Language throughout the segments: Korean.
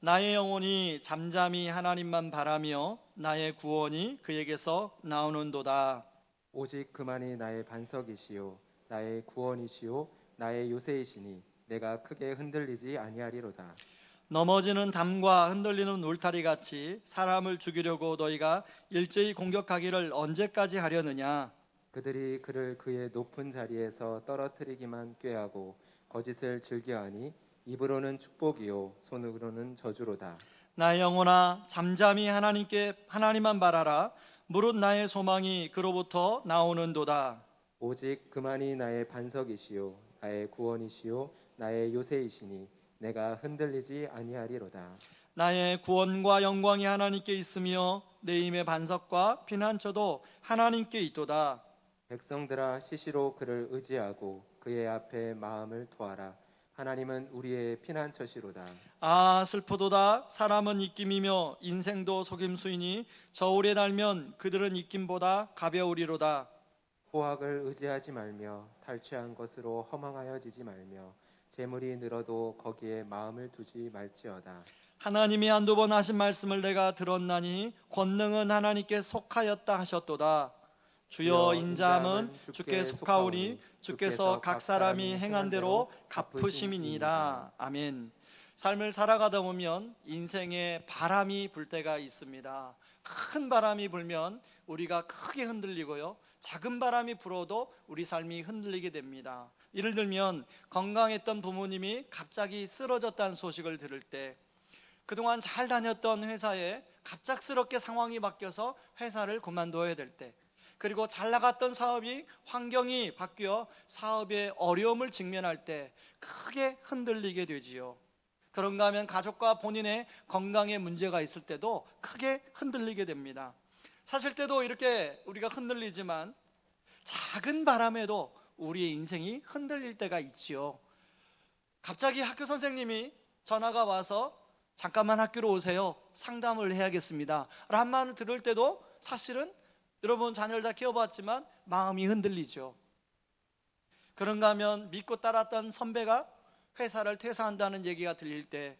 나의 영혼이 잠잠히 하나님만 바라며 나의 구원이 그에게서 나오는도다. 오직 그만이 나의 반석이시요 나의 구원이시요 나의 요새이시니 내가 크게 흔들리지 아니하리로다. 넘어지는 담과 흔들리는 울타리 같이 사람을 죽이려고 너희가 일제히 공격하기를 언제까지 하려느냐? 그들이 그를 그의 높은 자리에서 떨어뜨리기만 꾀하고 거짓을 즐겨하니 입으로는 축복이요 손으로는 저주로다. 나의 영혼아 잠잠히 하나님만 바라라. 무릇 나의 소망이 그로부터 나오는도다. 오직 그만이 나의 반석이시요 나의 구원이시요 나의 요새이시니 내가 흔들리지 아니하리로다. 나의 구원과 영광이 하나님께 있으며 내 힘의 반석과 피난처도 하나님께 있도다. 백성들아 시시로 그를 의지하고 그의 앞에 마음을 토하라. 하나님은 우리의 피난처시로다. 아 슬프도다. 사람은 입김이며 인생도 속임수이니 저울에 달면 그들은 입김보다 가벼우리로다. 포악을 의지하지 말며 탈취한 것으로 허망하여지지 말며 재물이 늘어도 거기에 마음을 두지 말지어다. 하나님이 한두 번 하신 말씀을 내가 들었나니 권능은 하나님께 속하였다 하셨도다. 주여 인자함은 주께 속하오니 주께서 각 사람이 행한 대로 갚으심이니이다. 아멘. 삶을 살아가다 보면 인생에 바람이 불 때가 있습니다. 큰 바람이 불면 우리가 크게 흔들리고요, 작은 바람이 불어도 우리 삶이 흔들리게 됩니다. 예를 들면 건강했던 부모님이 갑자기 쓰러졌다는 소식을 들을 때, 그동안 잘 다녔던 회사에 갑작스럽게 상황이 바뀌어서 회사를 그만둬야 될 때, 그리고 잘 나갔던 사업이 환경이 바뀌어 사업에 어려움을 직면할 때 크게 흔들리게 되지요. 그런가 하면 가족과 본인의 건강에 문제가 있을 때도 크게 흔들리게 됩니다. 사실 때도 이렇게 우리가 흔들리지만 작은 바람에도 우리의 인생이 흔들릴 때가 있지요. 갑자기 학교 선생님이 전화가 와서 잠깐만 학교로 오세요, 상담을 해야겠습니다 라는 말을 들을 때도 사실은 여러분 자녀를 다 키워봤지만 마음이 흔들리죠. 그런가 하면 믿고 따랐던 선배가 회사를 퇴사한다는 얘기가 들릴 때,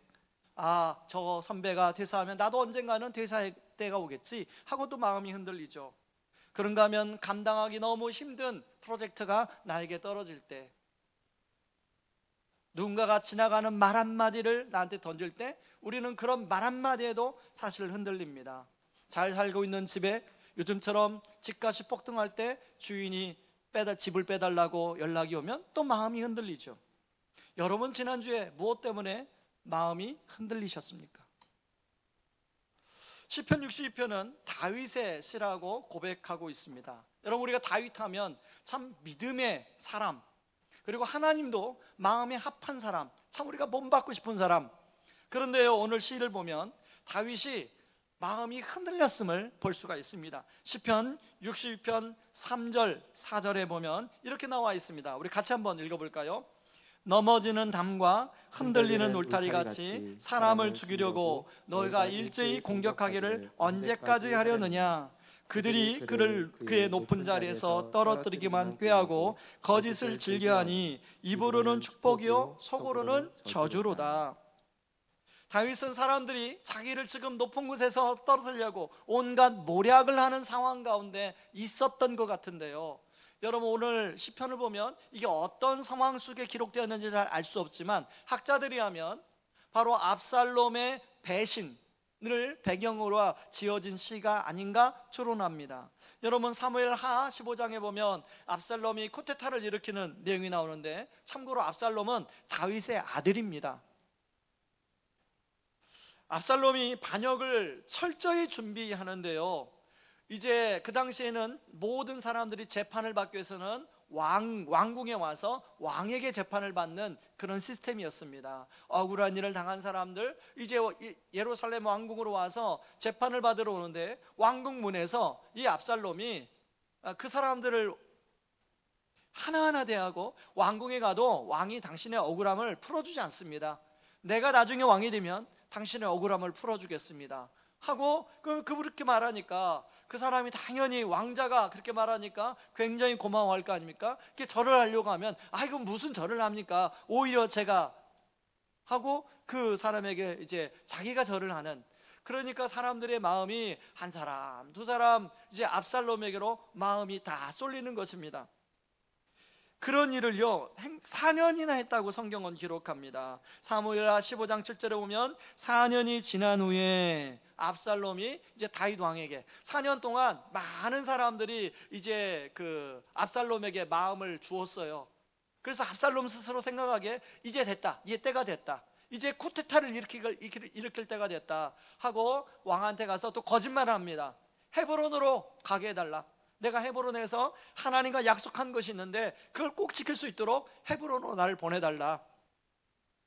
아, 저 선배가 퇴사하면 나도 언젠가는 퇴사할 때가 오겠지 하고 또 마음이 흔들리죠. 그런가 하면 감당하기 너무 힘든 프로젝트가 나에게 떨어질 때, 누군가가 지나가는 말 한마디를 나한테 던질 때 우리는 그런 말 한마디에도 사실 흔들립니다. 잘 살고 있는 집에 요즘처럼 집값이 폭등할 때 주인이 집을 빼달라고 연락이 오면 또 마음이 흔들리죠. 여러분 지난주에 무엇 때문에 마음이 흔들리셨습니까? 시편 62편은 다윗의 시라고 고백하고 있습니다. 여러분 우리가 다윗 하면 참 믿음의 사람, 그리고 하나님도 마음에 합한 사람, 참 우리가 본받고 싶은 사람. 그런데요, 오늘 시를 보면 다윗이 마음이 흔들렸음을 볼 수가 있습니다. 시편 62편 3절 4절에 보면 이렇게 나와 있습니다. 우리 같이 한번 읽어볼까요? 넘어지는 담과 흔들리는 울타리 같이 사람을 죽이려고 너희가 일제히 공격하기를 언제까지 하려느냐? 그들이 그를 그의 높은 자리에서 떨어뜨리기만 꾀하고 거짓을 즐겨하니 입으로는 축복이요 속으로는 저주로다. 다윗은 사람들이 자기를 지금 높은 곳에서 떨어뜨리려고 온갖 모략을 하는 상황 가운데 있었던 것 같은데요, 여러분 오늘 시편을 보면 이게 어떤 상황 속에 기록되었는지 잘 알 수 없지만 학자들이 하면 바로 압살롬의 배신을 배경으로 지어진 시가 아닌가 추론합니다. 여러분 사무엘하 15장에 보면 압살롬이 쿠데타를 일으키는 내용이 나오는데, 참고로 압살롬은 다윗의 아들입니다. 압살롬이 반역을 철저히 준비하는데요, 이제 그 당시에는 모든 사람들이 재판을 받기 위해서는 왕궁에 와서 왕에게 재판을 받는 그런 시스템이었습니다. 억울한 일을 당한 사람들 이제 예루살렘 왕궁으로 와서 재판을 받으러 오는데, 왕궁 문에서 이 압살롬이 그 사람들을 하나하나 대하고 왕궁에 가도 왕이 당신의 억울함을 풀어주지 않습니다. 내가 나중에 왕이 되면 당신의 억울함을 풀어주겠습니다 하고 그렇게 말하니까 그 사람이 당연히 왕자가 그렇게 말하니까 굉장히 고마워할 거 아닙니까? 절을 하려고 하면 이건 무슨 절을 합니까? 오히려 제가 하고 그 사람에게 이제 자기가 절을 하는, 그러니까 사람들의 마음이 한 사람 두 사람 이제 압살롬에게로 마음이 다 쏠리는 것입니다. 그런 일을요 4년이나 했다고 성경은 기록합니다. 사무엘하 15장 7절에 보면 4년이 지난 후에 압살롬이 이제 다윗 왕에게 4년 동안 많은 사람들이 이제 그 압살롬에게 마음을 주었어요. 그래서 압살롬 스스로 생각하기에 이제 됐다, 이제 때가 됐다, 이제 쿠데타를 일으킬 때가 됐다 하고 왕한테 가서 또 거짓말을 합니다. 헤브론으로 가게 해달라, 내가 헤브론에서 하나님과 약속한 것이 있는데 그걸 꼭 지킬 수 있도록 헤브론으로 나를 보내달라.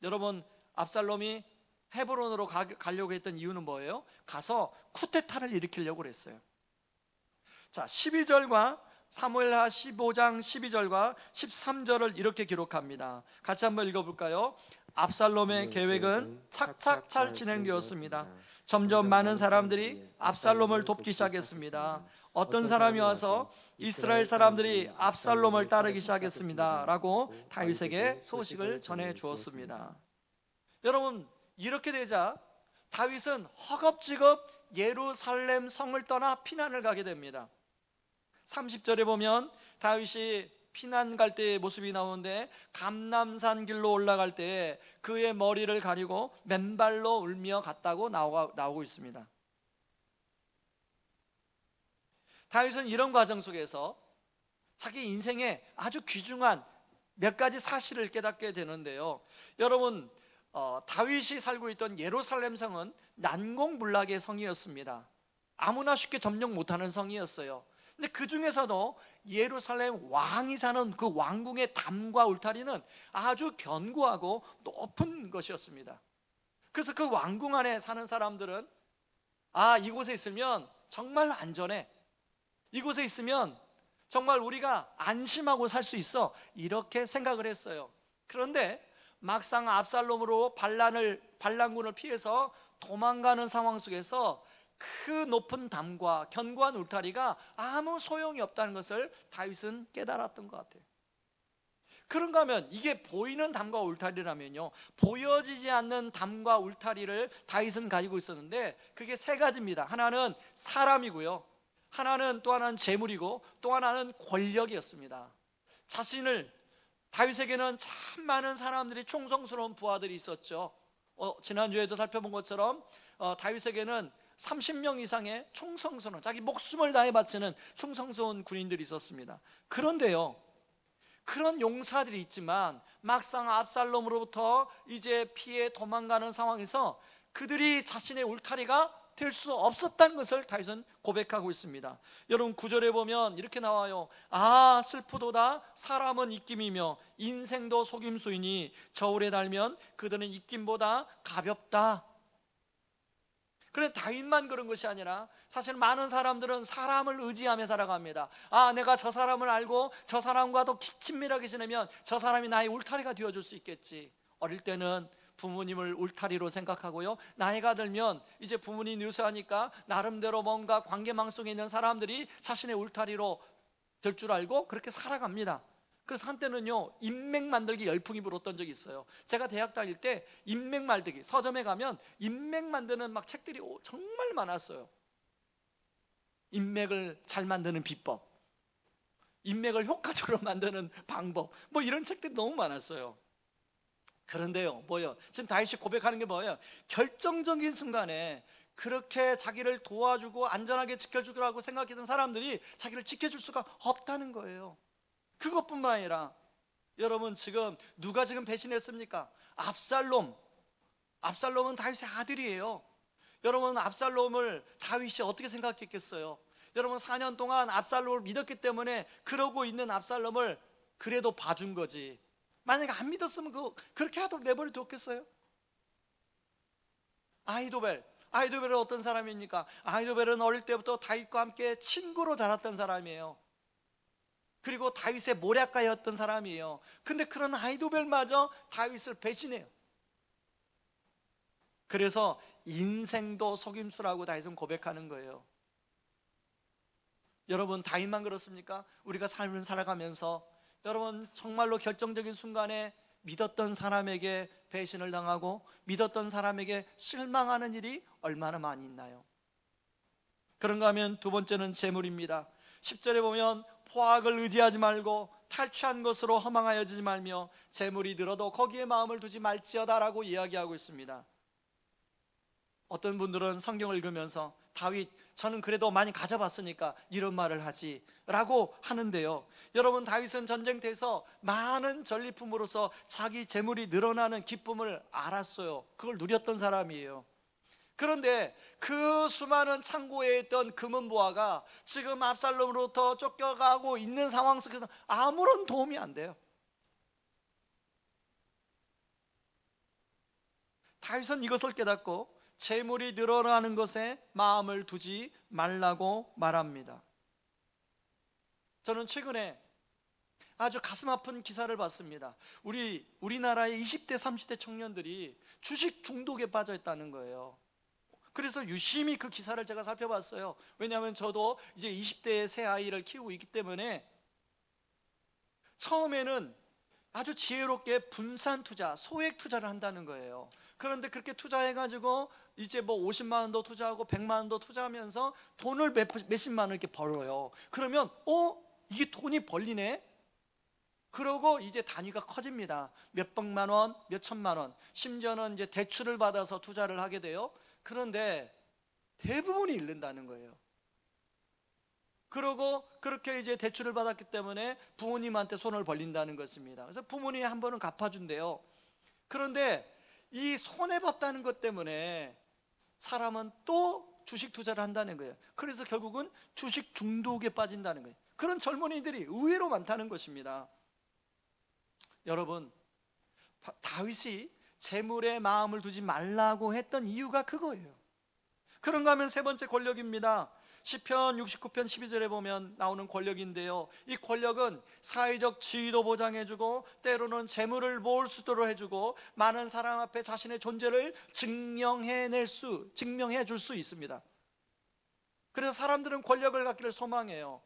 여러분, 압살롬이 헤브론으로 가려고 했던 이유는 뭐예요? 가서 쿠데타를 일으키려고 그랬어요. 자, 12절과 사무엘하 15장 12절과 13절을 이렇게 기록합니다. 같이 한번 읽어볼까요? 압살롬의 계획은 착착 잘 진행되었습니다. 점점 많은 사람들이 압살롬을 돕기 시작했습니다. 어떤 사람이 와서 이스라엘 사람들이 압살롬을 따르기 시작했습니다 라고 다윗에게 소식을 전해 주었습니다. 여러분, 이렇게 되자 다윗은 허겁지겁 예루살렘 성을 떠나 피난을 가게 됩니다. 30절에 보면 다윗이 피난 갈 때의 모습이 나오는데, 감람산 길로 올라갈 때 그의 머리를 가리고 맨발로 울며 갔다고 나오고 있습니다. 다윗은 이런 과정 속에서 자기 인생에 아주 귀중한 몇 가지 사실을 깨닫게 되는데요. 여러분, 다윗이 살고 있던 예루살렘 성은 난공불락의 성이었습니다. 아무나 쉽게 점령 못하는 성이었어요. 근데 그 중에서도 예루살렘 왕이 사는 그 왕궁의 담과 울타리는 아주 견고하고 높은 것이었습니다. 그래서 그 왕궁 안에 사는 사람들은 이곳에 있으면 정말 안전해, 이곳에 있으면 정말 우리가 안심하고 살 수 있어, 이렇게 생각을 했어요. 그런데 막상 압살롬으로 반란군을 피해서 도망가는 상황 속에서 그 높은 담과 견고한 울타리가 아무 소용이 없다는 것을 다윗은 깨달았던 것 같아요. 그런가 하면 이게 보이는 담과 울타리라면요, 보여지지 않는 담과 울타리를 다윗은 가지고 있었는데 그게 세 가지입니다. 하나는 사람이고요, 또 하나는 재물이고, 또 하나는 권력이었습니다. 다윗에게는 참 많은 사람들이, 충성스러운 부하들이 있었죠. 지난주에도 살펴본 것처럼 다윗에게는 30명 이상의 충성스러운, 자기 목숨을 다해 바치는 충성스러운 군인들이 있었습니다. 그런데요, 그런 용사들이 있지만 막상 압살롬으로부터 이제 피해 도망가는 상황에서 그들이 자신의 울타리가 될 수 없었다는 것을 다윗은 고백하고 있습니다. 여러분, 9절에 보면 이렇게 나와요. 슬프도다, 사람은 입김이며 인생도 속임수이니 저울에 달면 그들은 입김보다 가볍다. 그런데 다윗만 그런 것이 아니라 사실 많은 사람들은 사람을 의지하며 살아갑니다. 내가 저 사람을 알고 저 사람과도 친밀하게 지내면 저 사람이 나의 울타리가 되어줄 수 있겠지. 어릴 때는 부모님을 울타리로 생각하고요, 나이가 들면 이제 부모님이 뉘우쳐하니까 나름대로 뭔가 관계망성에 있는 사람들이 자신의 울타리로 될 줄 알고 그렇게 살아갑니다. 그래서 한때는요, 인맥 만들기 열풍이 불었던 적이 있어요. 제가 대학 다닐 때 인맥 만들기, 서점에 가면 인맥 만드는 막 책들이 정말 많았어요. 인맥을 잘 만드는 비법, 인맥을 효과적으로 만드는 방법, 뭐 이런 책들이 너무 많았어요. 그런데요, 지금 다윗이 고백하는 게 뭐예요? 결정적인 순간에 그렇게 자기를 도와주고 안전하게 지켜주라고 생각했던 사람들이 자기를 지켜줄 수가 없다는 거예요. 그것뿐만 아니라 여러분, 지금 누가 지금 배신했습니까? 압살롬은 다윗의 아들이에요. 여러분, 압살롬을 다윗이 어떻게 생각했겠어요? 여러분, 4년 동안 압살롬을 믿었기 때문에 그러고 있는 압살롬을 그래도 봐준 거지, 만약에 안 믿었으면 그렇게 하도록 내버려 뒀겠어요? 아히도벨은 어떤 사람입니까? 아히도벨은 어릴 때부터 다윗과 함께 친구로 자랐던 사람이에요. 그리고 다윗의 모략가였던 사람이에요. 근데 그런 아히도벨마저 다윗을 배신해요. 그래서 인생도 속임수라고 다윗은 고백하는 거예요. 여러분, 다윗만 그렇습니까? 우리가 삶을 살아가면서 여러분, 정말로 결정적인 순간에 믿었던 사람에게 배신을 당하고 믿었던 사람에게 실망하는 일이 얼마나 많이 있나요? 그런가 하면 두 번째는 재물입니다. 10절에 보면 포악을 의지하지 말고 탈취한 것으로 허망하여지지 말며 재물이 늘어도 거기에 마음을 두지 말지어다라고 이야기하고 있습니다. 어떤 분들은 성경을 읽으면서 다윗 저는 그래도 많이 가져봤으니까 이런 말을 하지 라고 하는데요, 여러분, 다윗은 전쟁터에서 많은 전리품으로서 자기 재물이 늘어나는 기쁨을 알았어요. 그걸 누렸던 사람이에요. 그런데 그 수많은 창고에 있던 금은 보화가 지금 압살롬으로부터 쫓겨가고 있는 상황 속에서 아무런 도움이 안 돼요. 다윗은 이것을 깨닫고 재물이 늘어나는 것에 마음을 두지 말라고 말합니다. 저는 최근에 아주 가슴 아픈 기사를 봤습니다. 우리나라의 20대 30대 청년들이 주식 중독에 빠져 있다는 거예요. 그래서 유심히 그 기사를 제가 살펴봤어요. 왜냐하면 저도 이제 20대의 새 아이를 키우고 있기 때문에 처음에는 아주 지혜롭게 분산 투자, 소액 투자를 한다는 거예요. 그런데 그렇게 투자해가지고 이제 뭐 50만 원도 투자하고 100만 원도 투자하면서 돈을 몇십만 원 이렇게 벌어요. 그러면 이게 돈이 벌리네? 그러고 이제 단위가 커집니다. 몇백만 원, 몇천만 원, 심지어는 이제 대출을 받아서 투자를 하게 돼요. 그런데 대부분이 잃는다는 거예요. 그러고 그렇게 이제 대출을 받았기 때문에 부모님한테 손을 벌린다는 것입니다. 그래서 부모님이 한 번은 갚아준대요. 그런데 이 손해봤다는 것 때문에 사람은 또 주식 투자를 한다는 거예요. 그래서 결국은 주식 중독에 빠진다는 거예요. 그런 젊은이들이 의외로 많다는 것입니다. 여러분, 다윗이 재물에 마음을 두지 말라고 했던 이유가 그거예요. 그런가 하면 세 번째 권력입니다. 시편 69편 12절에 보면 나오는 권력인데요, 이 권력은 사회적 지위도 보장해주고 때로는 재물을 모을 수 있도록 해주고 많은 사람 앞에 자신의 존재를 증명해 줄 수 있습니다. 그래서 사람들은 권력을 갖기를 소망해요.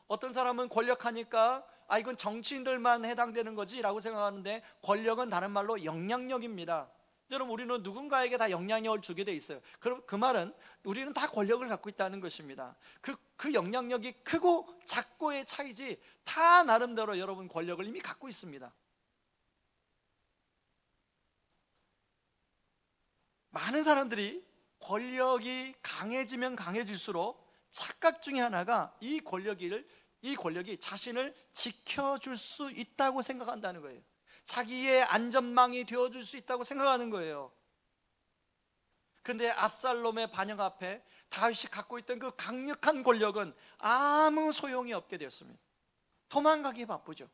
어떤 사람은 권력하니까 이건 정치인들만 해당되는 거지 라고 생각하는데, 권력은 다른 말로 영향력입니다. 여러분, 우리는 누군가에게 다 영향력을 주게 돼 있어요. 그럼 그 말은 우리는 다 권력을 갖고 있다는 것입니다. 그 영향력이 크고 작고의 차이지 다 나름대로 여러분 권력을 이미 갖고 있습니다. 많은 사람들이 권력이 강해지면 강해질수록 착각 중에 하나가 이 권력이 자신을 지켜줄 수 있다고 생각한다는 거예요. 자기의 안전망이 되어줄 수 있다고 생각하는 거예요. 그런데 압살롬의 반역 앞에 다윗이 갖고 있던 그 강력한 권력은 아무 소용이 없게 되었습니다. 도망가기에 바쁘죠.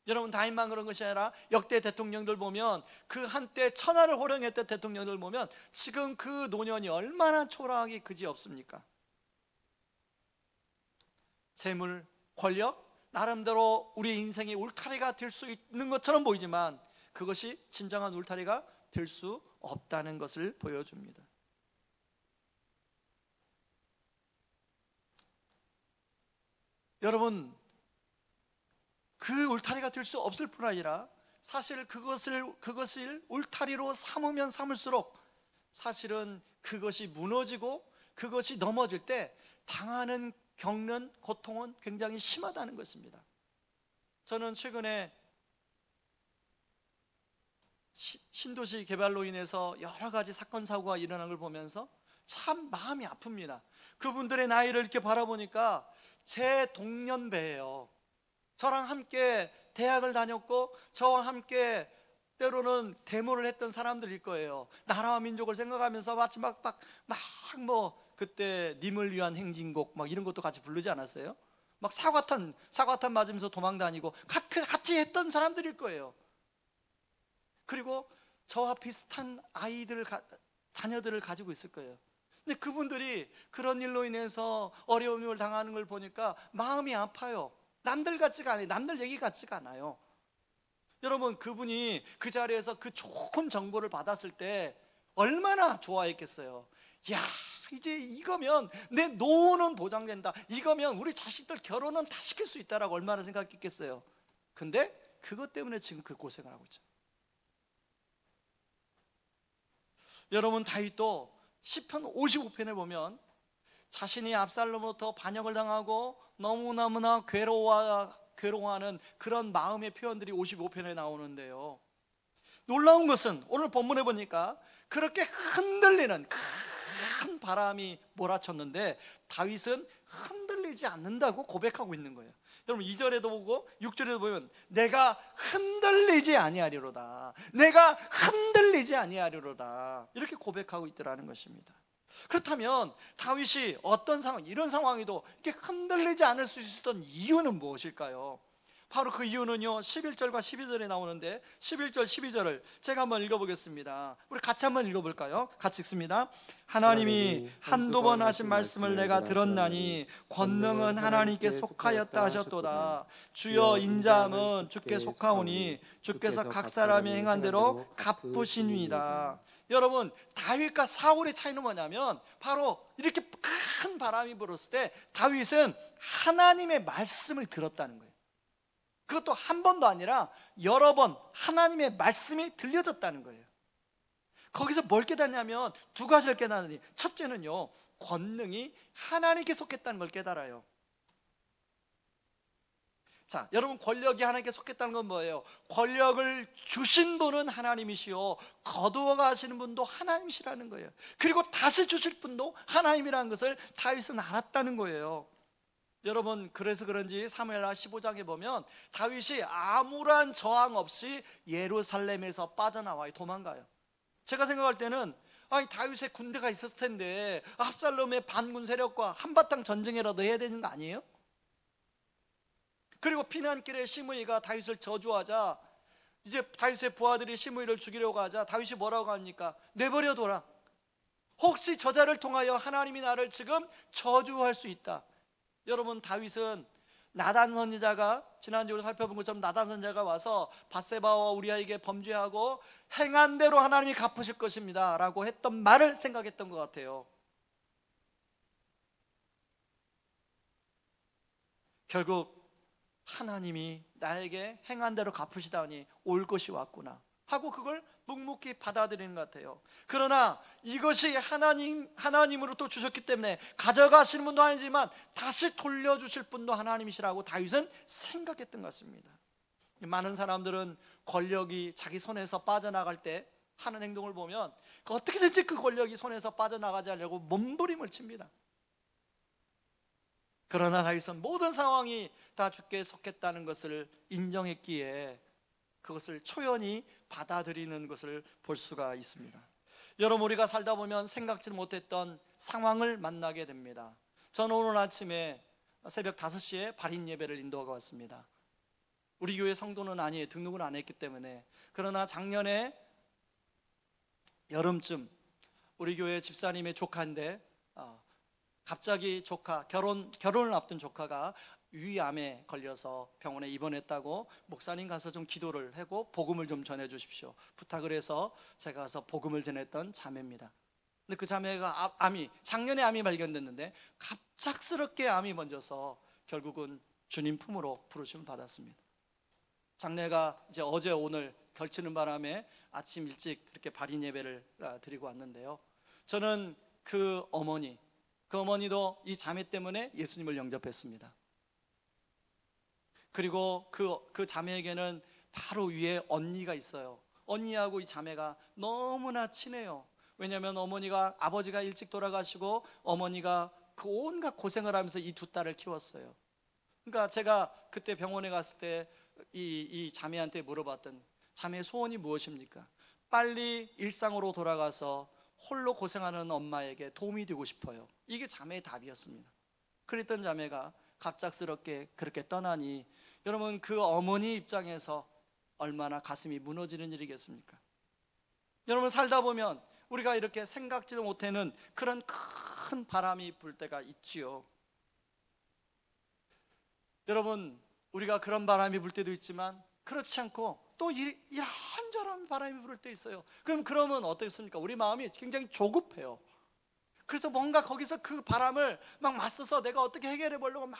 여러분, 다윗만 그런 것이 아니라 역대 대통령들 보면, 그 한때 천하를 호령했던 대통령들 보면 지금 그 노년이 얼마나 초라하기 그지없습니까? 재물, 권력, 나름대로 우리 인생의 울타리가 될 수 있는 것처럼 보이지만 그것이 진정한 울타리가 될 수 없다는 것을 보여줍니다. 여러분, 그 울타리가 될 수 없을 뿐 아니라 사실 그것을 울타리로 삼으면 삼을수록 사실은 그것이 무너지고 그것이 넘어질 때 겪는 고통은 굉장히 심하다는 것입니다. 저는 최근에 신도시 개발로 인해서 여러 가지 사건 사고가 일어난 걸 보면서 참 마음이 아픕니다. 그분들의 나이를 이렇게 바라보니까 제 동년배예요. 저랑 함께 대학을 다녔고 저와 함께 때로는 데모를 했던 사람들일 거예요. 나라와 민족을 생각하면서 마치 그때 님을 위한 행진곡 이런 것도 같이 부르지 않았어요? 사과탄 맞으면서 도망 다니고 같이 했던 사람들일 거예요. 그리고 저와 비슷한 자녀들을 가지고 있을 거예요. 근데 그분들이 그런 일로 인해서 어려움을 당하는 걸 보니까 마음이 아파요. 남들 같지가 않아요. 남들 얘기 같지가 않아요. 여러분, 그분이 그 자리에서 그 좋은 정보를 받았을 때 얼마나 좋아했겠어요. 야, 이제 이거면 내 노후는 보장된다. 이거면 우리 자식들 결혼은 다 시킬 수 있다라고 얼마나 생각했겠어요. 근데 그것 때문에 지금 그 고생을 하고 있죠. 여러분, 다윗도 시편 55편에 보면 자신이 압살롬으로부터 반역을 당하고 너무너무나 괴로워하는 그런 마음의 표현들이 55편에 나오는데요, 놀라운 것은 오늘 본문에 보니까 그렇게 흔들리는 큰 바람이 몰아쳤는데 다윗은 흔들리지 않는다고 고백하고 있는 거예요. 여러분, 2절에도 보고 6절에도 보면 내가 흔들리지 아니하리로다, 내가 흔들리지 아니하리로다, 이렇게 고백하고 있더라는 것입니다. 그렇다면 다윗이 어떤 상황, 이런 상황에도 이렇게 흔들리지 않을 수 있었던 이유는 무엇일까요? 바로 그 이유는요, 11절과 12절에 나오는데 11절 12절을 제가 한번 읽어보겠습니다. 우리 같이 한번 읽어볼까요? 같이 읽습니다. 하나님이 한두 번 하신 말씀을 내가 들었나니 권능은 하나님께 속하였다 하셨도다. 주여 인자함은 주께 속하오니 주께서 각 사람이 행한 대로 갚으시니이다. 여러분, 다윗과 사울의 차이는 뭐냐면 바로 이렇게 큰 바람이 불었을 때 다윗은 하나님의 말씀을 들었다는 거예요. 그것도 한 번도 아니라 여러 번 하나님의 말씀이 들려졌다는 거예요. 거기서 뭘 깨닫냐면 두 가지를 깨닫으니, 첫째는요, 권능이 하나님께 속했다는 걸 깨달아요. 자, 여러분, 권력이 하나님께 속했다는 건 뭐예요? 권력을 주신 분은 하나님이시요 거두어 가시는 분도 하나님이시라는 거예요. 그리고 다시 주실 분도 하나님이라는 것을 다윗은 알았다는 거예요. 여러분, 그래서 그런지 사무엘하 15장에 보면 다윗이 아무런 저항 없이 예루살렘에서 빠져나와요. 도망가요. 제가 생각할 때는 아니, 다윗의 군대가 있었을 텐데 압살롬의 반군 세력과 한바탕 전쟁이라도 해야 되는 거 아니에요? 그리고 피난길에 시므이가 다윗을 저주하자, 이제 다윗의 부하들이 시므이를 죽이려고 하자 다윗이 뭐라고 합니까? 내버려둬라. 혹시 저자를 통하여 하나님이 나를 지금 저주할 수 있다. 여러분, 다윗은 나단 선지자가, 지난주에 살펴본 것처럼 나단 선지자가 와서 밧세바와 우리아에게 범죄하고 행한 대로 하나님이 갚으실 것입니다 라고 했던 말을 생각했던 것 같아요. 결국 하나님이 나에게 행한 대로 갚으시다니 올 것이 왔구나 하고 그걸 묵묵히 받아들이는 것 같아요. 그러나 이것이 하나님으로부터 주셨기 때문에 가져가시는 분도 아니지만 다시 돌려주실 분도 하나님이시라고 다윗은 생각했던 것 같습니다. 많은 사람들은 권력이 자기 손에서 빠져나갈 때 하는 행동을 보면 어떻게든지 그 권력이 손에서 빠져나가지 않으려고 몸부림을 칩니다. 그러나 다윗은 모든 상황이 다 주께 속했다는 것을 인정했기에 그것을 초연히 받아들이는 것을 볼 수가 있습니다. 여러분, 우리가 살다 보면 생각지 못했던 상황을 만나게 됩니다. 저는 오늘 아침에 새벽 5시에 발인 예배를 인도하고 왔습니다. 우리 교회 성도는 아니에요. 등록을 안 했기 때문에. 그러나 작년에 여름쯤 우리 교회 집사님의 조카인데 갑자기 결혼을 앞둔 조카가 위암에 걸려서 병원에 입원했다고, 목사님 가서 좀 기도를 하고 복음을 좀 전해 주십시오 부탁을 해서 제가 가서 복음을 전했던 자매입니다. 근데 그 자매가 작년에 암이 발견됐는데 갑작스럽게 암이 번져서 결국은 주님 품으로 부르심을 받았습니다. 장례가 이제 어제 오늘 걸치는 바람에 아침 일찍 그렇게 발인 예배를 드리고 왔는데요, 저는 그 어머니도 이 자매 때문에 예수님을 영접했습니다. 그리고 그 자매에게는 바로 위에 언니가 있어요. 언니하고 이 자매가 너무나 친해요. 왜냐하면 아버지가 일찍 돌아가시고 어머니가 그 온갖 고생을 하면서 이 두 딸을 키웠어요. 그러니까 제가 그때 병원에 갔을 때 이 자매한테 물어봤던, 자매의 소원이 무엇입니까? 빨리 일상으로 돌아가서 홀로 고생하는 엄마에게 도움이 되고 싶어요. 이게 자매의 답이었습니다. 그랬던 자매가 갑작스럽게 그렇게 떠나니 여러분, 그 어머니 입장에서 얼마나 가슴이 무너지는 일이겠습니까? 여러분, 살다 보면 우리가 이렇게 생각지도 못하는 그런 큰 바람이 불 때가 있지요. 여러분, 우리가 그런 바람이 불 때도 있지만 그렇지 않고 또 이런저런 바람이 불 때 있어요. 그러면 어떻습니까? 우리 마음이 굉장히 조급해요. 그래서 뭔가 거기서 그 바람을 막 맞서서 내가 어떻게 해결해 보려고 막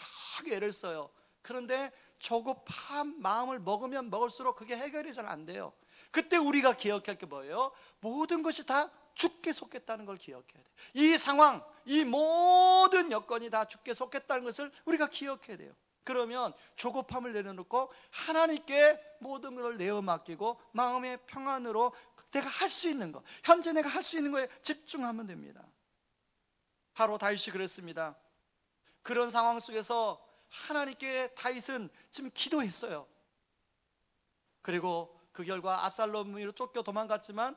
애를 써요. 그런데 조급한 마음을 먹으면 먹을수록 그게 해결이 잘 안 돼요. 그때 우리가 기억할 게 뭐예요? 모든 것이 다 죽게 속겠다는 걸 기억해야 돼요. 이 상황, 이 모든 여건이 다 죽게 속겠다는 것을 우리가 기억해야 돼요. 그러면 조급함을 내려놓고 하나님께 모든 것을 내어 맡기고 마음의 평안으로 내가 할 수 있는 것, 현재 내가 할 수 있는 거에 집중하면 됩니다. 바로 다윗이 그랬습니다. 그런 상황 속에서 하나님께 다윗은 지금 기도했어요. 그리고 그 결과 압살롬으로 쫓겨 도망갔지만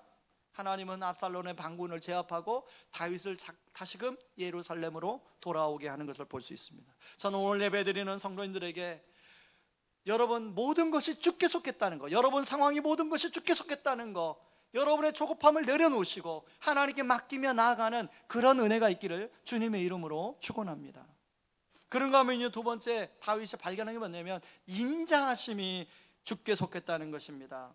하나님은 압살롬의 반군을 제압하고 다윗을 다시금 예루살렘으로 돌아오게 하는 것을 볼 수 있습니다. 저는 오늘 예배드리는 성도님들에게 여러분 모든 것이 죽게 속겠다는 거, 여러분 상황이 모든 것이 죽게 속겠다는 거, 여러분의 조급함을 내려놓으시고 하나님께 맡기며 나아가는 그런 은혜가 있기를 주님의 이름으로 축원합니다. 그런가 하면 두 번째 다윗이 발견한 게 뭐냐면 인자하심이 죽게 속겠다는 것입니다.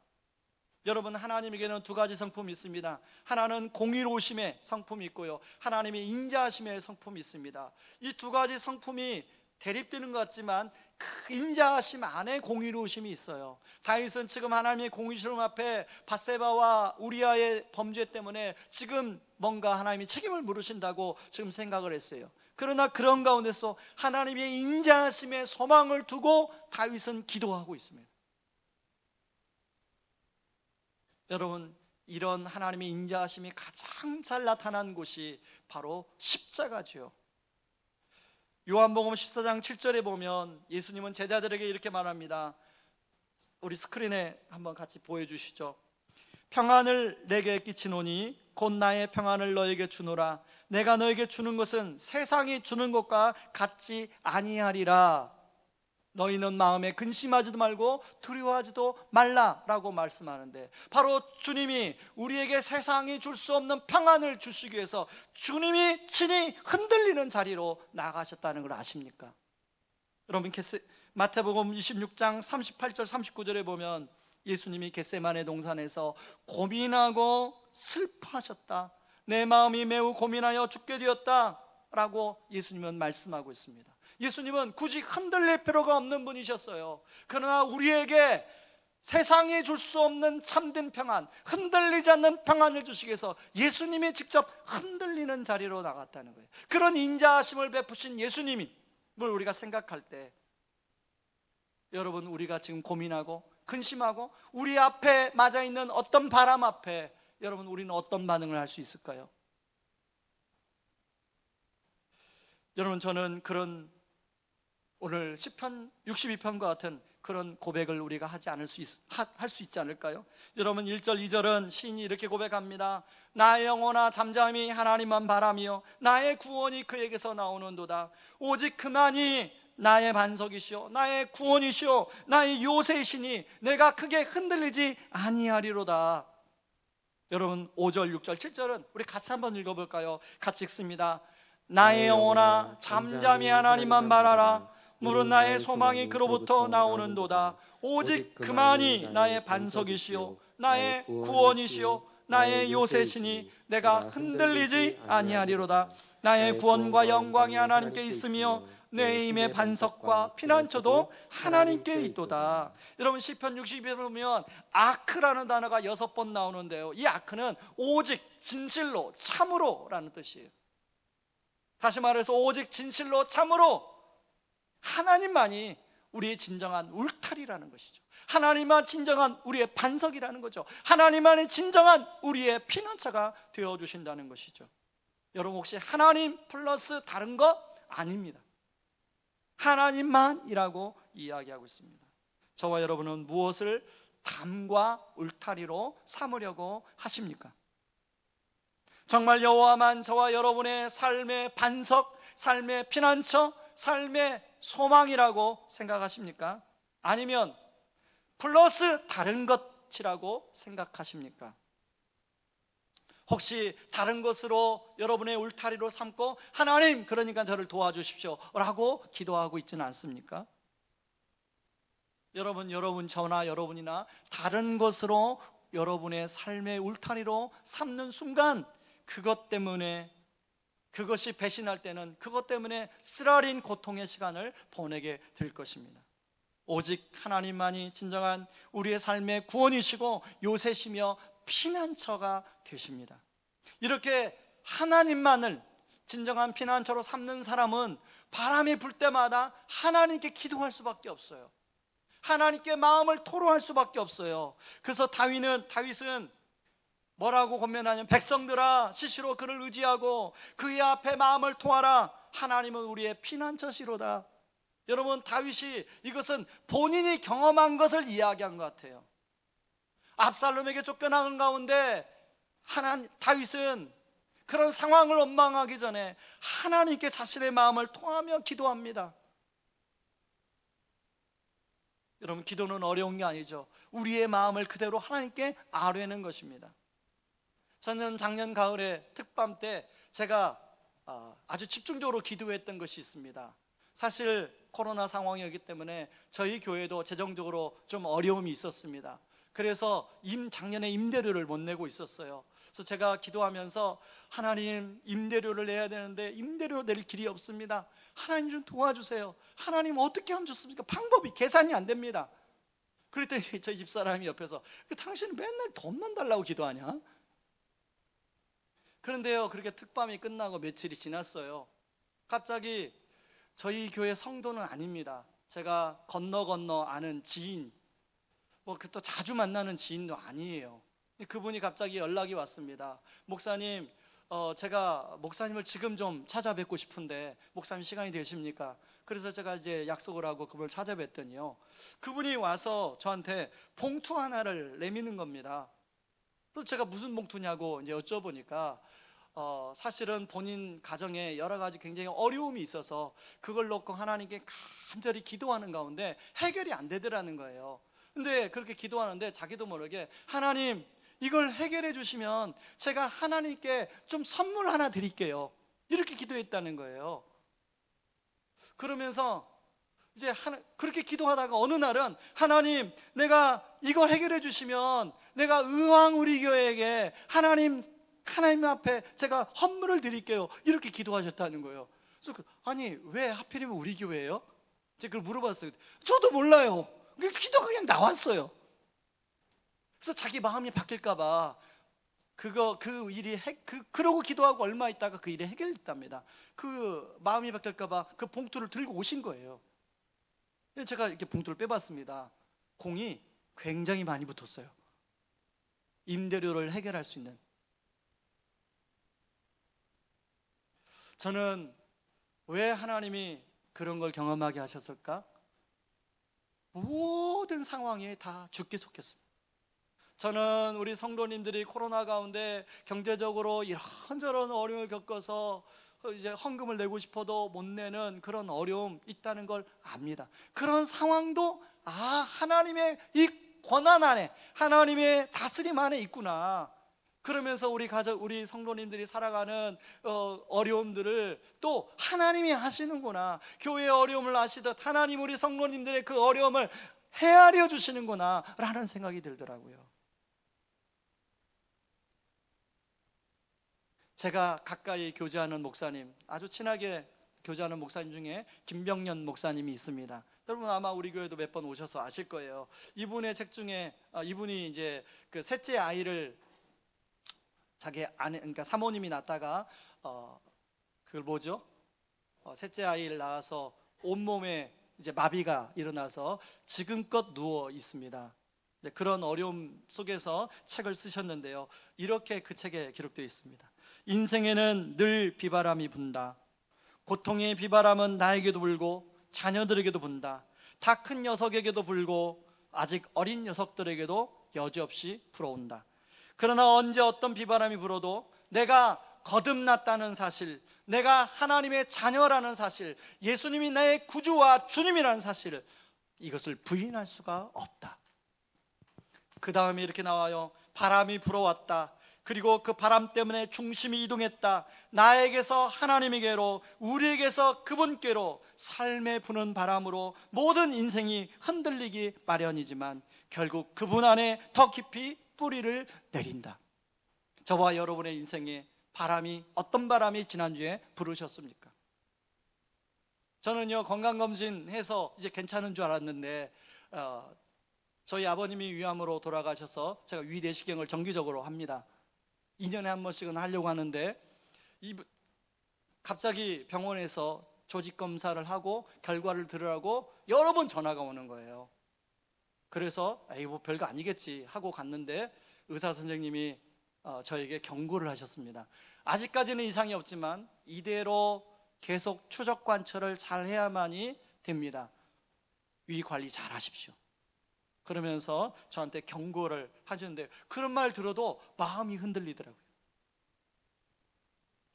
여러분 하나님에게는 두 가지 성품이 있습니다. 하나는 공의로우심의 성품이 있고요, 하나님의 인자하심의 성품이 있습니다. 이 두 가지 성품이 대립되는 것 같지만 그 인자하심 안에 공의로우심이 있어요. 다윗은 지금 하나님의 공의로움 앞에 밧세바와 우리아의 범죄 때문에 지금 뭔가 하나님이 책임을 물으신다고 지금 생각을 했어요. 그러나 그런 가운데서 하나님의 인자하심에 소망을 두고 다윗은 기도하고 있습니다. 여러분 이런 하나님의 인자하심이 가장 잘 나타난 곳이 바로 십자가죠. 요한복음 14장 7절에 보면 예수님은 제자들에게 이렇게 말합니다. 우리 스크린에 한번 같이 보여주시죠. 평안을 내게 끼치노니 곧 나의 평안을 너에게 주노라. 내가 너에게 주는 것은 세상이 주는 것과 같지 아니하리라. 너희는 마음에 근심하지도 말고 두려워하지도 말라라고 말씀하는데, 바로 주님이 우리에게 세상이 줄 수 없는 평안을 주시기 위해서 주님이 친히 흔들리는 자리로 나가셨다는 걸 아십니까? 여러분 마태복음 26장 38절 39절에 보면 예수님이 겟세마네 동산에서 고민하고 슬퍼하셨다. 내 마음이 매우 고민하여 죽게 되었다 라고 예수님은 말씀하고 있습니다. 예수님은 굳이 흔들릴 필요가 없는 분이셨어요. 그러나 우리에게 세상이 줄 수 없는 참된 평안, 흔들리지 않는 평안을 주시기 위해서 예수님이 직접 흔들리는 자리로 나갔다는 거예요. 그런 인자하심을 베푸신 예수님을 우리가 생각할 때, 여러분 우리가 지금 고민하고 근심하고 우리 앞에 맞아 있는 어떤 바람 앞에 여러분 우리는 어떤 반응을 할 수 있을까요? 여러분 저는 그런 오늘 시편 62편과 같은 그런 고백을 우리가 할 수 있지 않을까요? 여러분 1절 2절은 시인이 이렇게 고백합니다. 나의 영혼아 잠잠히 하나님만 바라며 나의 구원이 그에게서 나오는도다. 오직 그만이 나의 반석이시오 나의 구원이시오 나의 요새이시니 내가 크게 흔들리지 아니하리로다. 여러분 5절 6절 7절은 우리 같이 한번 읽어볼까요? 같이 읽습니다. 나의 영혼아 잠잠히 하나님만 바라라. 물은 나의 소망이 그로부터 나오는도다. 오직 그만이 나의 반석이시오 나의 구원이시오 나의 요새시니 내가 흔들리지 아니하리로다. 나의 구원과 영광이 하나님께 있으며 내 힘의 반석과 피난처도 하나님께 있도다. 여러분 시편 60에 보면 아크라는 단어가 6번 나오는데요, 이 아크는 오직 진실로 참으로 라는 뜻이에요. 다시 말해서 오직 진실로 참으로, 하나님만이 우리의 진정한 울타리라는 것이죠. 하나님만 진정한 우리의 반석이라는 거죠. 하나님만이 진정한 우리의 피난처가 되어주신다는 것이죠. 여러분 혹시 하나님 플러스 다른 것? 아닙니다. 하나님만이라고 이야기하고 있습니다. 저와 여러분은 무엇을 담과 울타리로 삼으려고 하십니까? 정말 여호와만 저와 여러분의 삶의 반석, 삶의 피난처, 삶의 소망이라고 생각하십니까? 아니면 플러스 다른 것이라고 생각하십니까? 혹시 다른 것으로 여러분의 울타리로 삼고 하나님 그러니까 저를 도와주십시오 라고 기도하고 있지는 않습니까? 여러분 저나 여러분이나 다른 것으로 여러분의 삶의 울타리로 삼는 순간 그것 때문에 그것이 배신할 때는 그것 때문에 쓰라린 고통의 시간을 보내게 될 것입니다. 오직 하나님만이 진정한 우리의 삶의 구원이시고 요새시며 피난처가 되십니다. 이렇게 하나님만을 진정한 피난처로 삼는 사람은 바람이 불 때마다 하나님께 기도할 수밖에 없어요. 하나님께 마음을 토로할 수밖에 없어요. 그래서 다윗은 뭐라고 권면하냐면, 백성들아 시시로 그를 의지하고 그의 앞에 마음을 토하라. 하나님은 우리의 피난처시로다. 여러분, 다윗이 이것은 본인이 경험한 것을 이야기한 것 같아요. 압살롬에게 쫓겨나는 가운데 다윗은 그런 상황을 원망하기 전에 하나님께 자신의 마음을 토하며 기도합니다. 여러분, 기도는 어려운 게 아니죠. 우리의 마음을 그대로 하나님께 아뢰는 것입니다. 저는 작년 가을에 특밤 때 제가 아주 집중적으로 기도했던 것이 있습니다. 사실 코로나 상황이었기 때문에 저희 교회도 재정적으로 좀 어려움이 있었습니다. 그래서 작년에 임대료를 못 내고 있었어요. 그래서 제가 기도하면서, 하나님, 임대료를 내야 되는데 임대료 낼 길이 없습니다. 하나님 좀 도와주세요. 하나님, 어떻게 하면 좋습니까? 방법이 계산이 안 됩니다. 그랬더니 저희 집사람이 옆에서, 당신은 맨날 돈만 달라고 기도하냐? 그런데요, 그렇게 특밤이 끝나고 며칠이 지났어요. 갑자기 저희 교회 성도는 아닙니다. 제가 건너 아는 지인, 또 자주 만나는 지인도 아니에요. 그분이 갑자기 연락이 왔습니다. 목사님, 제가 목사님을 지금 좀 찾아뵙고 싶은데 목사님 시간이 되십니까? 그래서 제가 이제 약속을 하고 그분을 찾아뵀더니요, 그분이 와서 저한테 봉투 하나를 내미는 겁니다. 그래서 제가 무슨 봉투냐고 이제 여쭤보니까 사실은 본인 가정에 여러 가지 굉장히 어려움이 있어서 그걸 놓고 하나님께 간절히 기도하는 가운데 해결이 안 되더라는 거예요. 근데 그렇게 기도하는데 자기도 모르게, 하나님, 이걸 해결해 주시면 제가 하나님께 좀 선물 하나 드릴게요, 이렇게 기도했다는 거예요. 그러면서 이제 그렇게 기도하다가 어느 날은, 하나님, 내가 이걸 해결해 주시면 내가 의왕 우리 교회에게 하나님 앞에 제가 헌물을 드릴게요, 이렇게 기도하셨다는 거예요. 그래서 아니, 왜 하필이면 우리 교회예요? 제가 그걸 물어봤어요. 저도 몰라요. 기도가 그냥 나왔어요. 그래서 자기 마음이 바뀔까봐 그러고 기도하고 얼마 있다가 그 일이 해결됐답니다. 그 마음이 바뀔까봐 그 봉투를 들고 오신 거예요. 제가 이렇게 봉투를 빼봤습니다. 공이 굉장히 많이 붙었어요. 임대료를 해결할 수 있는. 저는 왜 하나님이 그런 걸 경험하게 하셨을까? 모든 상황이 다 주께 속했습니다. 저는 우리 성도님들이 코로나 가운데 경제적으로 이런저런 어려움을 겪어서 이제 헌금을 내고 싶어도 못 내는 그런 어려움 있다는 걸 압니다. 그런 상황도 하나님의 이 권한 안에, 하나님의 다스림 안에 있구나. 그러면서 우리 성도님들이 살아가는 어려움들을 또 하나님이 하시는구나. 교회의 어려움을 아시듯 하나님 우리 성도님들의 그 어려움을 헤아려 주시는구나 라는 생각이 들더라고요. 제가 가까이 교제하는 목사님, 아주 친하게 교제하는 목사님 중에 김병년 목사님이 있습니다. 여러분 아마 우리 교회도 몇 번 오셔서 아실 거예요. 이분의 책 중에 이분이 이제 그 셋째 아이를 자기 아내, 그러니까 사모님이 낳다가 그걸 뭐죠? 셋째 아이를 낳아서 온몸에 이제 마비가 일어나서 지금껏 누워 있습니다. 그런 어려움 속에서 책을 쓰셨는데요, 이렇게 그 책에 기록되어 있습니다. 인생에는 늘 비바람이 분다. 고통의 비바람은 나에게도 불고 자녀들에게도 분다. 다 큰 녀석에게도 불고 아직 어린 녀석들에게도 여지없이 불어온다. 그러나 언제 어떤 비바람이 불어도 내가 거듭났다는 사실, 내가 하나님의 자녀라는 사실, 예수님이 나의 구주와 주님이라는 사실, 이것을 부인할 수가 없다. 그 다음에 이렇게 나와요. 바람이 불어왔다. 그리고 그 바람 때문에 중심이 이동했다. 나에게서 하나님에게로, 우리에게서 그분께로 삶의 부는 바람으로 모든 인생이 흔들리기 마련이지만 결국 그분 안에 더 깊이 뿌리를 내린다. 저와 여러분의 인생에 바람이, 어떤 바람이 지난주에 부르셨습니까? 저는요, 건강검진해서 이제 괜찮은 줄 알았는데 저희 아버님이 위암으로 돌아가셔서 제가 위내시경을 정기적으로 합니다. 2년에 한 번씩은 하려고 하는데 갑자기 병원에서 조직검사를 하고 결과를 들으라고 여러 번 전화가 오는 거예요. 그래서 에이 뭐 별거 아니겠지 하고 갔는데 의사 선생님이 저에게 경고를 하셨습니다. 아직까지는 이상이 없지만 이대로 계속 추적 관찰을 잘 해야만이 됩니다. 위 관리 잘 하십시오. 그러면서 저한테 경고를 하셨는데 그런 말 들어도 마음이 흔들리더라고요.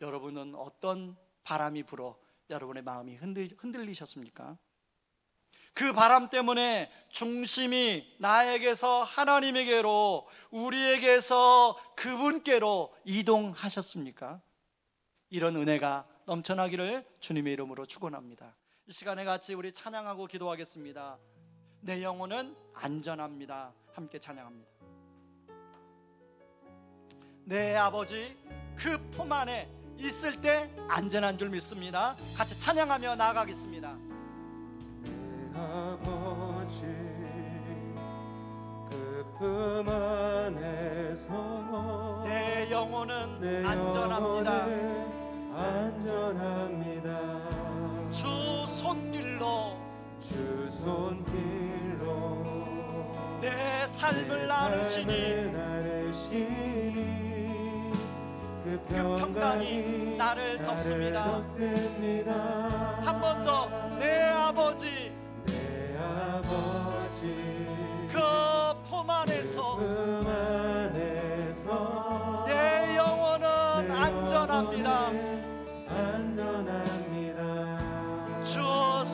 여러분은 어떤 바람이 불어 여러분의 마음이 흔들리셨습니까? 그 바람 때문에 중심이 나에게서 하나님에게로, 우리에게서 그분께로 이동하셨습니까? 이런 은혜가 넘쳐나기를 주님의 이름으로 축원합니다. 이 시간에 같이 우리 찬양하고 기도하겠습니다. 내 영혼은 안전합니다. 함께 찬양합니다. 내 아버지 그 품 안에 있을 때 안전한 줄 믿습니다. 같이 찬양하며 나아가겠습니다. 내 아버지 그 품 안에서 내 영혼은 내 안전합니다. 영혼은 안전합니다. 주 손길로 주 손길로 내 삶을 나르시니 그 평강이 나를 덮습니다. 한 번 더 내 아버지 내 아버지 그 품 안에서 품 안에서 내 영혼은 안전합니다. 안전합니다. 주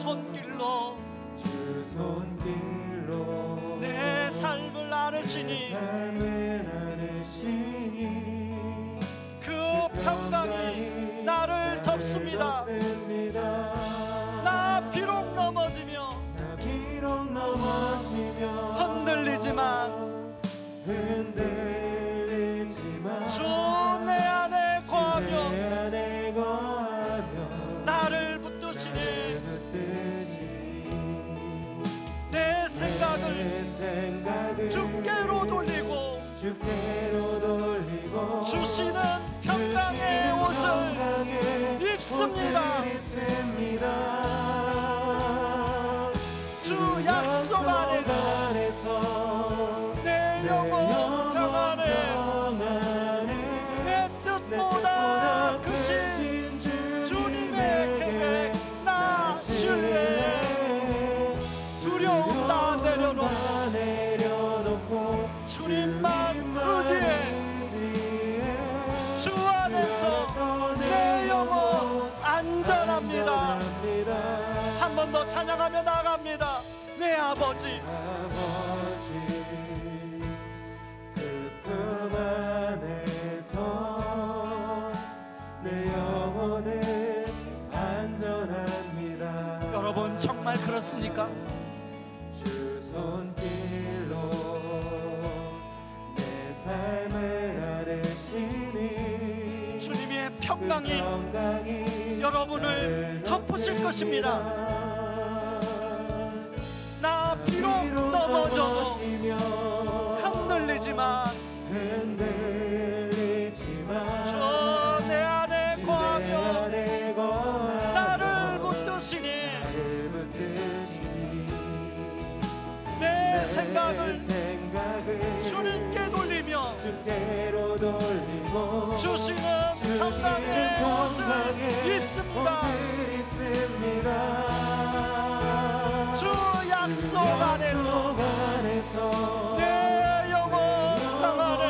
손길로 주 손길로 내 삶을 나르시니 그 평강이 나를 덮습니다. 나 비록 넘어지며 흔들리지만 주 내 안에 거하며 나를 붙드시니 내 생각을 주께로 돌리고 주시는 평강의 옷을 입습니다. 주 약속 안에서 내 영혼 평안에 내 뜻보다 크신 주님의 계획 나 신뢰 두려움 다 내려놓고 주님만 의지해 주 안에서 내 영혼 안전합니다. 한 번 더 찬양하며 나아갑니다. 내 아버지 그 품 안에서 내 영혼은 안전합니다. 여러분 정말 그렇습니까? 주 손길로 내 삶을 아르시니 주님의 평강이 평강이 여러분을 덮으실 것입니다. 나 비록 넘어져도 흔들리지만 주 내 안에 거하며 나를 붙드시니 내 생각을 주님께 돌리며 주시는 평강의 옷을 입습니다. 주 약속 안에서 내 영혼 평안에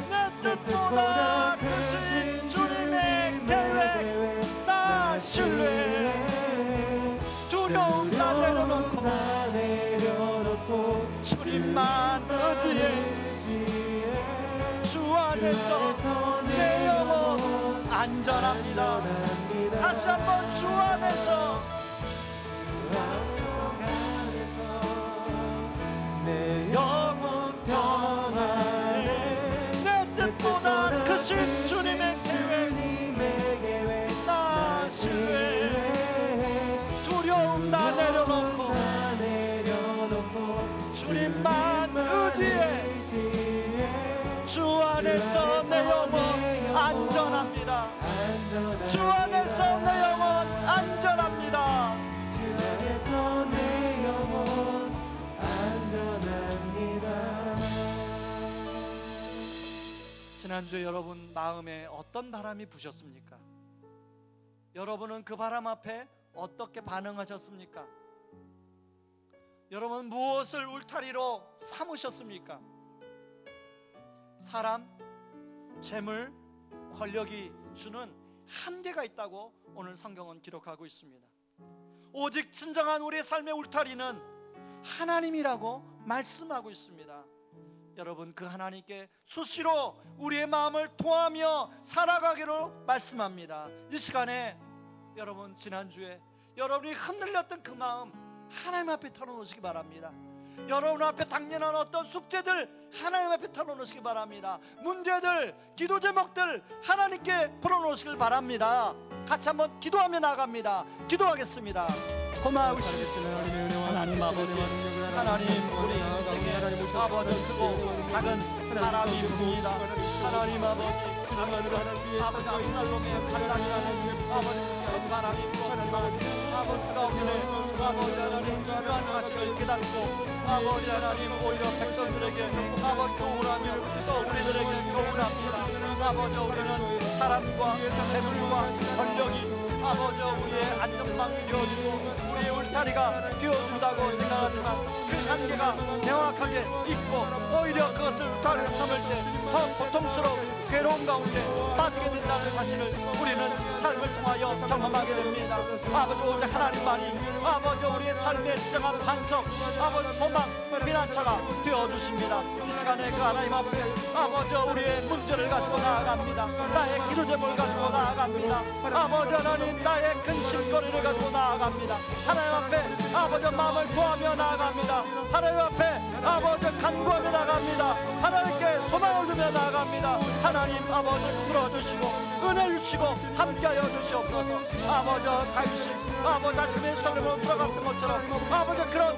내 뜻보다 크신 주님의 계획 나 신뢰 두려움 다 내려놓고 주님만 의지해 주 안에서 내 영혼 안전합니다. 다시 한번 주 안에서 내 영혼 평안에 내 뜻보다 영혼 안전합니다. 주 안에서 내 영혼 안전합니다. 주 안에서 내 영혼 안전합니다. 지난주에 여러분 마음에 어떤 바람이 부셨습니까? 여러분은 그 바람 앞에 어떻게 반응하셨습니까? 여러분 무엇을 울타리로 삼으셨습니까? 사람, 재물, 권력이 주는 한계가 있다고 오늘 성경은 기록하고 있습니다. 오직 진정한 우리의 삶의 울타리는 하나님이라고 말씀하고 있습니다. 여러분 그 하나님께 수시로 우리의 마음을 토하며 살아가기로 말씀합니다. 이 시간에 여러분 지난주에 여러분이 흔들렸던 그 마음 하나님 앞에 털어놓으시기 바랍니다. 여러분 앞에 당면한 어떤 숙제들 하나님 앞에 털어놓으시기 바랍니다. 문제들, 기도 제목들 하나님께 풀어놓으시길 바랍니다. 같이 한번 기도하며 나갑니다. 기도하겠습니다. 고마우신 하나님 아버지, 하나님 우리 인생에 아버지 크고 작은 사람이 봅니다. 하나님 아버지 아버지 압살롬의 반란이라는 아버지 큰 바람이 불었지만 아버지 가운데 아버지 하나님 중요한 사실을 깨닫고 아버지 하나님 오히려 백성들에게 아버지 교훈하며 또 우리들에게 교훈합니다. 아버지 우리는 사람과 재물과 권력이 아버지 우리의 안전망이 되어주고 우리의 울타리가 되어준다고 생각하지만 그 한계가 명확하게 있고 오히려 그것을 울타리로 삼을 때 더 고통스러운 괴로움 가운데 빠지게 된다는 사실을 우리는 삶을 통하여 경험하게 됩니다. 아버지 오직 하나님만이 아버지 우리의 삶의 진정한 반석 아버지 소망 피난처가 되어주십니다. 이 시간에 그 하나님 앞에 아버지 우리의 문제를 가지고 나아갑니다. 나의 기도 제목을 가지고 나아갑니다. 아버지 하나님 나의 근심거리를 가지고 나아갑니다. 하나님 앞에 아버지 마음을 토하며 나아갑니다. 하나님 앞에 아버지 간구하며 나아갑니다. 하나님께 소망을 두며 나아갑니다. 하나님 아버지 풀어주시고 은혜 주시고 함께하여 주시옵소서. 아버지 다윗이 아버지 다시 맨손으로 들어갔던 것처럼 아버지 그런